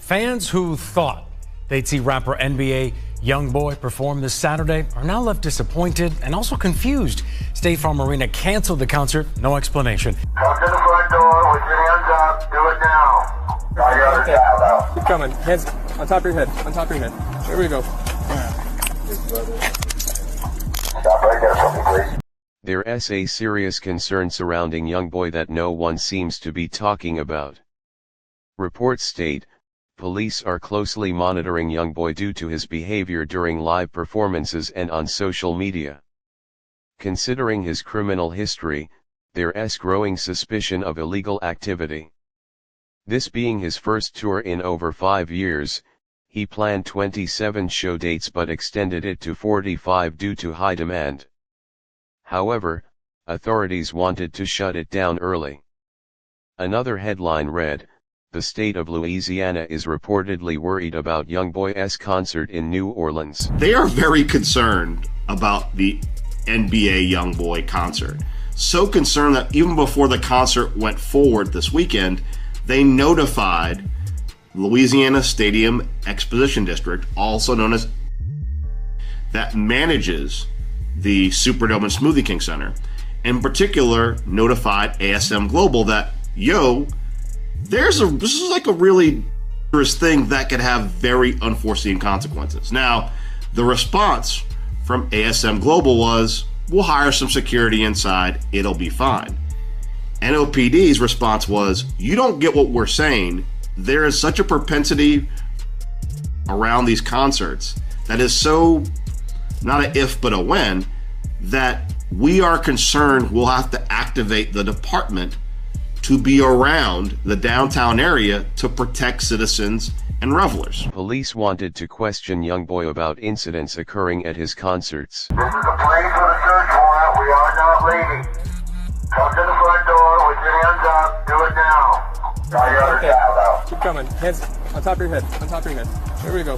Fans who thought they'd see rapper NBA YoungBoy perform this Saturday are now left disappointed and also confused. State Farm Arena canceled the concert, no explanation. Come to the front door with your hands up. Do it now. Got your other child out. Keep coming. Hands on top of your head. On top of your head. Here we go. Stop right there for me, please. There's a serious concern surrounding YoungBoy that no one seems to be talking about. Reports state, police are closely monitoring YoungBoy due to his behavior during live performances and on social media. Considering his criminal history, there's growing suspicion of illegal activity. This being his first tour in over 5 years, he planned 27 show dates but extended it to 45 due to high demand. However, authorities wanted to shut it down early. Another headline read, "The state of Louisiana is reportedly worried about YoungBoy's concert in New Orleans." They are very concerned about the NBA YoungBoy concert. So concerned that even before the concert went forward this weekend, they notified Louisiana Stadium Exposition District, also known as, that manages the Superdome and Smoothie King Center. In particular, notified ASM Global that, this is like a really dangerous thing that could have very unforeseen consequences. Now, the response from ASM Global was, we'll hire some security inside, it'll be fine. NOPD's response was, you don't get what we're saying. There is such a propensity around these concerts that is so, not an if but a when, that we are concerned we'll have to activate the department to be around the downtown area to protect citizens and revelers. Police wanted to question YoungBoy about incidents occurring at his concerts. This is a place with a search warrant. We are not leaving. Come to the front door with your hands up. Do it now. Got your other child out. Keep coming. Hands on top of your head. On top of your head. Here we go.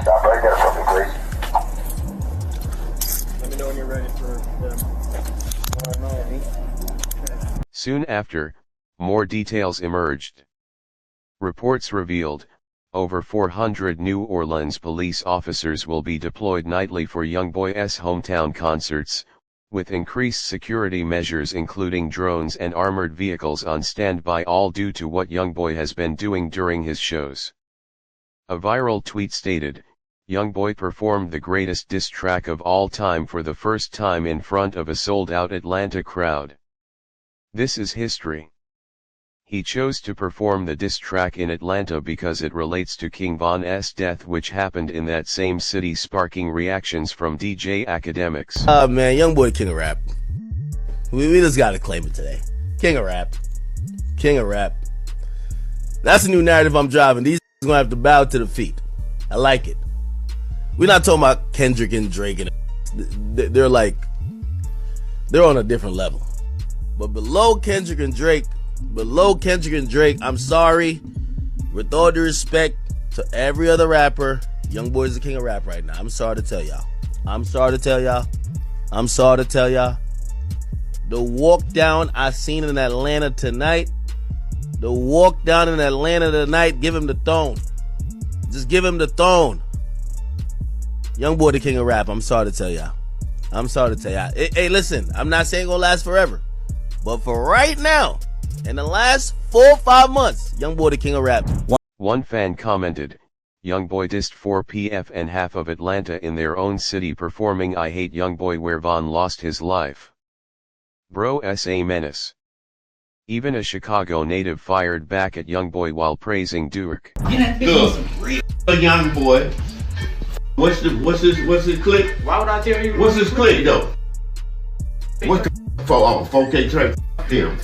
Stop right there for me, please. Let me know when you're ready for them. Soon after, more details emerged. Reports revealed, over 400 New Orleans police officers will be deployed nightly for YoungBoy's hometown concerts, with increased security measures including drones and armored vehicles on standby, all due to what YoungBoy has been doing during his shows. A viral tweet stated, YoungBoy performed the greatest diss track of all time for the first time in front of a sold-out Atlanta crowd. This is history. He chose to perform the diss track in Atlanta because it relates to King Von's death, which happened in that same city, sparking reactions from DJ academics. Man, YoungBoy king of rap. We just gotta claim it today. King of rap. King of rap. That's a new narrative I'm driving. These gonna have to bow to the feet. I like it. We're not talking about Kendrick and Drake, and they're on a different level. But below Kendrick and Drake, I'm sorry, with all due respect to every other rapper, YoungBoy is the king of rap right now. I'm sorry to tell y'all. The walk down I seen in Atlanta tonight, give him the throne. Just give him the throne. YoungBoy the king of rap. I'm sorry to tell y'all. Hey, listen, I'm not saying it's gonna last forever. But for right now, in the last 4 or 5 months, YoungBoy the king of rap. One fan commented, YoungBoy dissed 4PF and half of Atlanta in their own city performing I Hate YoungBoy where Von lost his life. Bro's a menace. Even a Chicago native fired back at YoungBoy while praising Duke. Look, a YoungBoy. What's his click? Why would I tell you? What's his click though? What the 4K Trey? Him.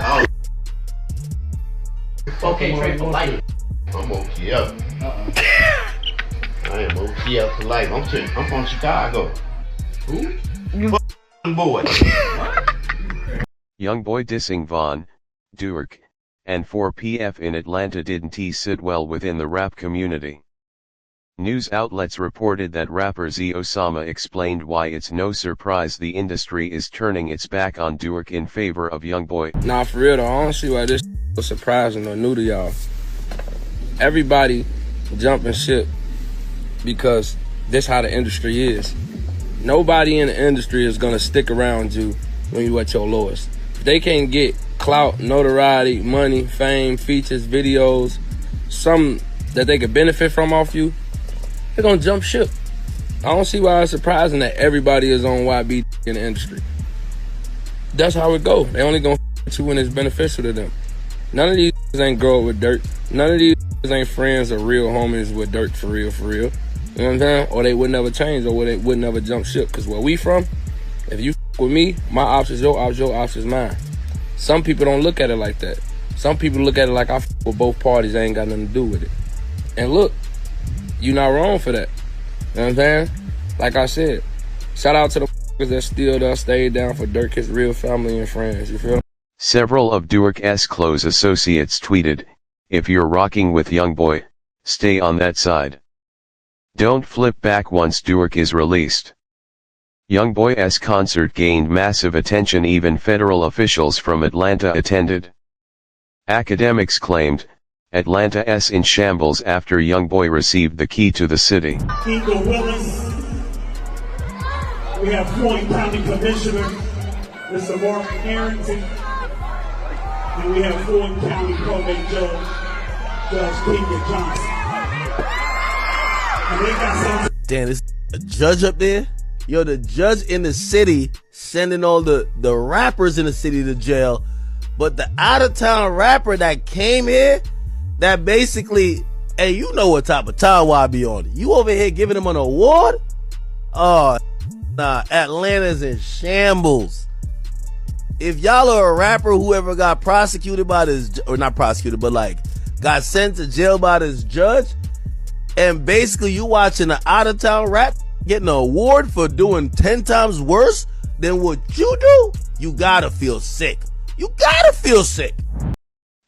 Oh. 4K Trey for life. I'm OTF. I am OTF for life. I'm from Chicago. Who? Boy. YoungBoy dissing Von, Duke, and 4PF in Atlanta didn't sit well within the rap community. News outlets reported that rapper Z Osama explained why it's no surprise the industry is turning its back on Duke in favor of YoungBoy. Nah, for real though, I don't see why this was surprising or new to y'all. Everybody jumping ship because this how the industry is. Nobody in the industry is gonna stick around you when you at your lowest. If they can't get clout, notoriety, money, fame, features, videos, something that they could benefit from off you, they're gonna jump ship. I don't see why it's surprising that everybody is on YB in the industry. That's how it go. They only gonna f you when it's beneficial to them. None of these ain't grow up with dirt. None of these ain't friends or real homies with dirt for real, for real. You know what I'm saying? Or they would never change, or they would never jump ship. Because where we from, if you f with me, my ops is your ops is mine. Some people don't look at it like that. Some people look at it like I f with both parties, I ain't got nothing to do with it. And look, you not wrong for that. You know what I'm saying? Like I said, shout out to the f***ers that still there, stayed down for Dirk, his real family and friends. You feel? Several of Durk's close associates tweeted, "If you're rocking with YoungBoy, stay on that side. Don't flip back once Durk is released." YoungBoy's concert gained massive attention. Even federal officials from Atlanta attended. Academics claimed, Atlanta's in shambles after YoungBoy received the key to the city. Eagle Willis. We have Floyd County Commissioner, Mr. Mark Harrington. And we have Floyd County Probate Judge, Judge Keegan Johnson. And they got some. Damn, there's a judge up there? Yo, the judge in the city sending all the rappers in the city to jail. But the out-of-town rapper that came here, that basically, hey, you know what type of time I be on. You over here giving him an award? Oh, nah, Atlanta's in shambles. If y'all are a rapper who ever got prosecuted by this, or not prosecuted, but like got sent to jail by this judge, and basically you watching an out-of-town rap getting an award for doing 10 times worse than what you do, you gotta feel sick. You gotta feel sick.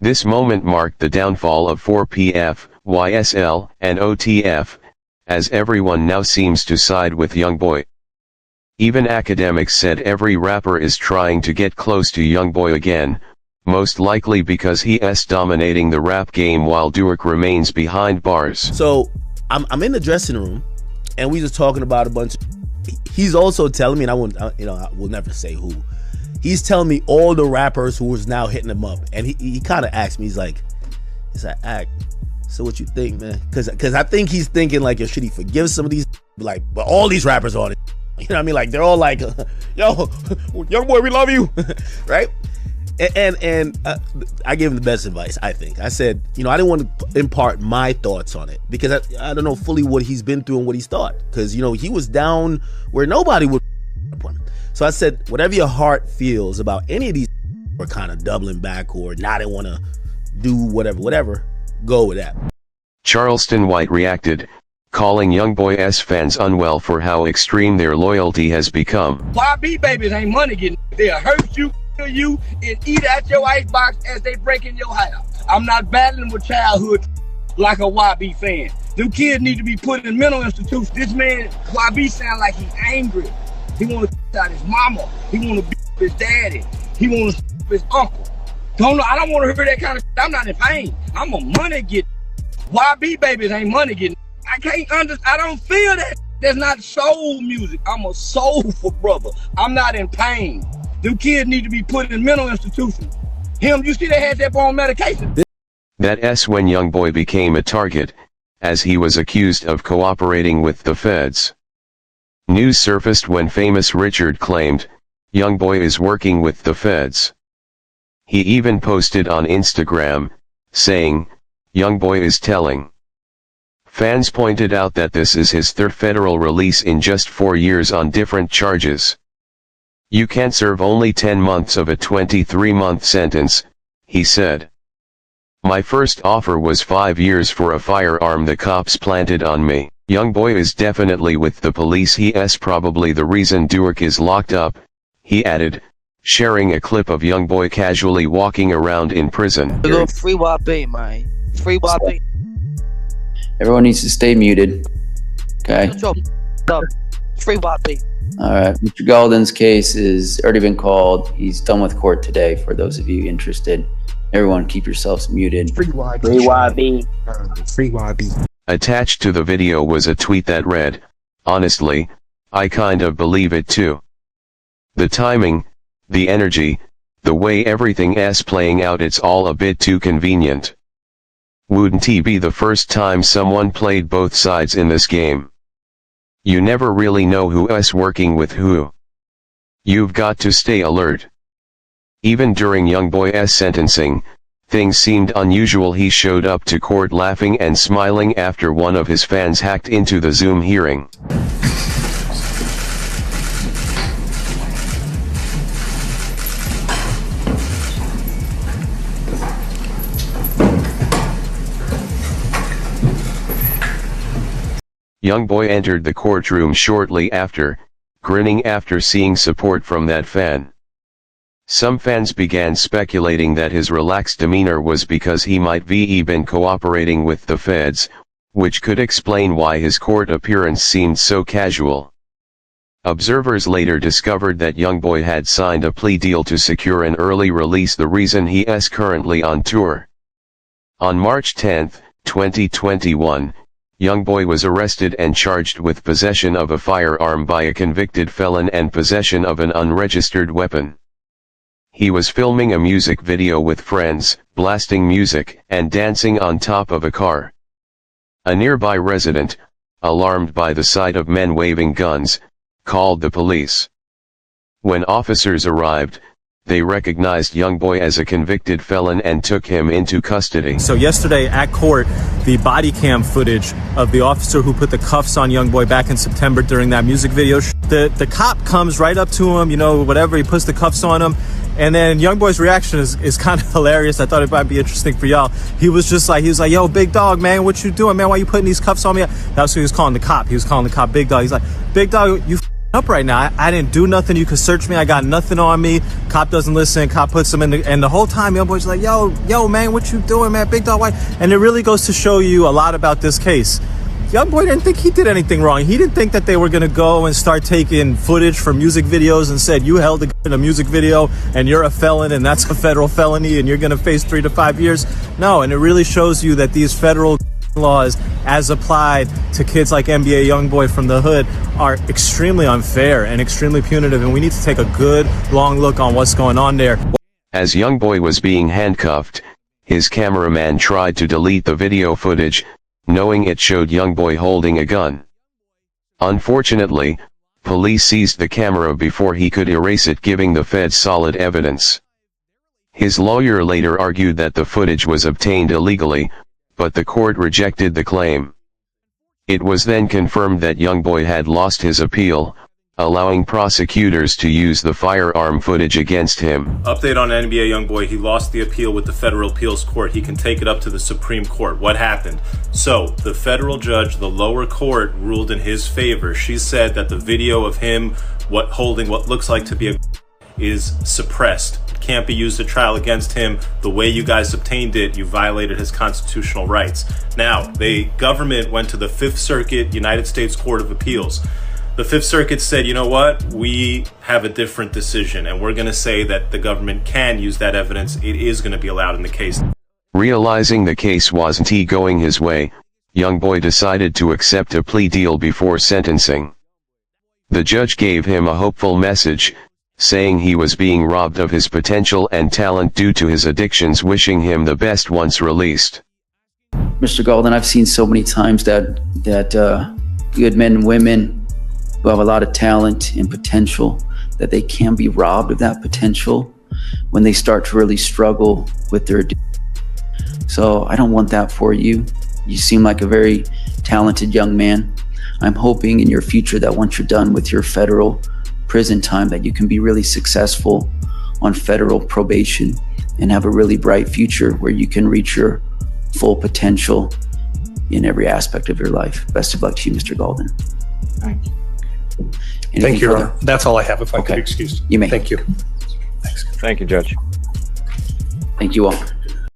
This moment marked the downfall of 4PF, YSL, and OTF, as everyone now seems to side with YoungBoy. Even academics said every rapper is trying to get close to YoungBoy again, most likely because he is dominating the rap game while Durk remains behind bars. So I'm in the dressing room, and we just talking about a bunch of. He's also telling me, and I will never say who. He's telling me all the rappers who was now hitting him up, and he kind of asked me, he's like, so what you think, man? Because I think he's thinking like, yo, should he forgive some of these? Like, but all these rappers on it. You know what I mean? Like, they're all like, yo, YoungBoy, we love you, right? And I gave him the best advice, I think. I said, I didn't want to impart my thoughts on it because I don't know fully what he's been through and what he's thought. Because, he was down where nobody would upon him. So I said, whatever your heart feels about any of these or kind of doubling back or not, I want to do whatever, go with that. Charleston White reacted, calling YoungBoy's fans unwell for how extreme their loyalty has become. YB babies ain't money getting. They'll hurt you, kill you, and eat out your icebox as they break in your house. I'm not battling with childhood like a YB fan. Them kids need to be put in mental institutions. This man, YB, sound like he's angry. He want to out his mama. He want to beat his daddy. He want to his uncle. I don't want to hear that kind of shit. I'm not in pain. I'm a money getter. YB babies ain't money getting. I can't understand. I don't feel that. That's not soul music. I'm a soulful brother. I'm not in pain. Them kids need to be put in mental institutions. You see they had that on medication. That's when YoungBoy became a target, as he was accused of cooperating with the feds. News surfaced when famous Richard claimed, YoungBoy is working with the feds. He even posted on Instagram, saying, YoungBoy is telling. Fans pointed out that this is his third federal release in just 4 years on different charges. You can't serve only 10 months of a 23-month sentence, he said. My first offer was 5 years for a firearm the cops planted on me. YoungBoy is definitely with the police. He is probably the reason Durk is locked up, he added, sharing a clip of YoungBoy casually walking around in prison. Free YB, man. Free YB. Everyone needs to stay muted. Okay. Free YB. Alright, Mr. Galden's case is already been called. He's done with court today for those of you interested. Everyone keep yourselves muted. Free YB. Free YB. Attached to the video was a tweet that read, "Honestly, I kind of believe it too. The timing, the energy, the way everything's playing out, it's all a bit too convenient. Wouldn't it be the first time someone played both sides in this game? You never really know who's working with who. You've got to stay alert." Even during YoungBoy's sentencing, things seemed unusual. He showed up to court laughing and smiling after one of his fans hacked into the Zoom hearing. YoungBoy entered the courtroom shortly after, grinning after seeing support from that fan. Some fans began speculating that his relaxed demeanor was because he might be been cooperating with the feds, which could explain why his court appearance seemed so casual. Observers later discovered that YoungBoy had signed a plea deal to secure an early release, the reason he is currently on tour. On March 10, 2021, YoungBoy was arrested and charged with possession of a firearm by a convicted felon and possession of an unregistered weapon. He was filming a music video with friends, blasting music and dancing on top of a car. A nearby resident, alarmed by the sight of men waving guns, called the police. When officers arrived, they recognized YoungBoy as a convicted felon and took him into custody. So yesterday at court, the body cam footage of the officer who put the cuffs on YoungBoy back in September during that music video, the cop comes right up to him, you know, whatever, he puts the cuffs on him, and then YoungBoy's reaction is kind of hilarious. I thought it might be interesting for y'all. He was like, yo, big dog, man, what you doing, man? Why you putting these cuffs on me? That's what he was calling the cop. He was calling the cop big dog. He's like, big dog, you up right now. I didn't do nothing. You could search me. I got nothing on me. Cop doesn't listen. Cop puts him in and the whole time YoungBoy's like, yo, man, what you doing, man? Big dog, why? And it really goes to show you a lot about this case. YoungBoy didn't think he did anything wrong. He didn't think that they were going to go and start taking footage from music videos and said, you held a music video and you're a felon and that's a federal felony and you're going to face 3 to 5 years. No, and it really shows you that these federal laws as applied to kids like NBA YoungBoy from the hood are extremely unfair and extremely punitive, and we need to take a good long look on what's going on there. As YoungBoy was being handcuffed, his cameraman tried to delete the video footage, knowing it showed YoungBoy holding a gun. Unfortunately, police seized the camera before he could erase it, giving the feds solid evidence. His lawyer later argued that the footage was obtained illegally, but the court rejected the claim. It was then confirmed that YoungBoy had lost his appeal, allowing prosecutors to use the firearm footage against him. Update on NBA YoungBoy, he lost the appeal with the federal appeals court. He can take it up to the Supreme Court. What happened? So, the federal judge, the lower court, ruled in his favor. She said that the video of him holding what looks like to be a is suppressed. It can't be used at trial against him. The way you guys obtained it, you violated his constitutional rights. Now, the government went to the Fifth Circuit United States Court of Appeals. The Fifth Circuit said, you know what, we have a different decision, and we're going to say that the government can use that evidence. It is going to be allowed in the case. Realizing the case wasn't going his way, YoungBoy decided to accept a plea deal before sentencing. The judge gave him a hopeful message, saying he was being robbed of his potential and talent due to his addictions, wishing him the best once released. Mr. Golden, I've seen so many times that good men and women who have a lot of talent and potential, that they can be robbed of that potential when they start to really struggle with their addiction. So I don't want that for you. You seem like a very talented young man. I'm hoping in your future that once you're done with your federal prison time, that you can be really successful on federal probation and have a really bright future where you can reach your full potential in every aspect of your life. Best of luck to you, Mr. Golden. Thank you. Anything Thank you, Your further? Honor. That's all I have, if I could Okay. be excused. You may. Thank you. Thank you, Judge. Thank you all.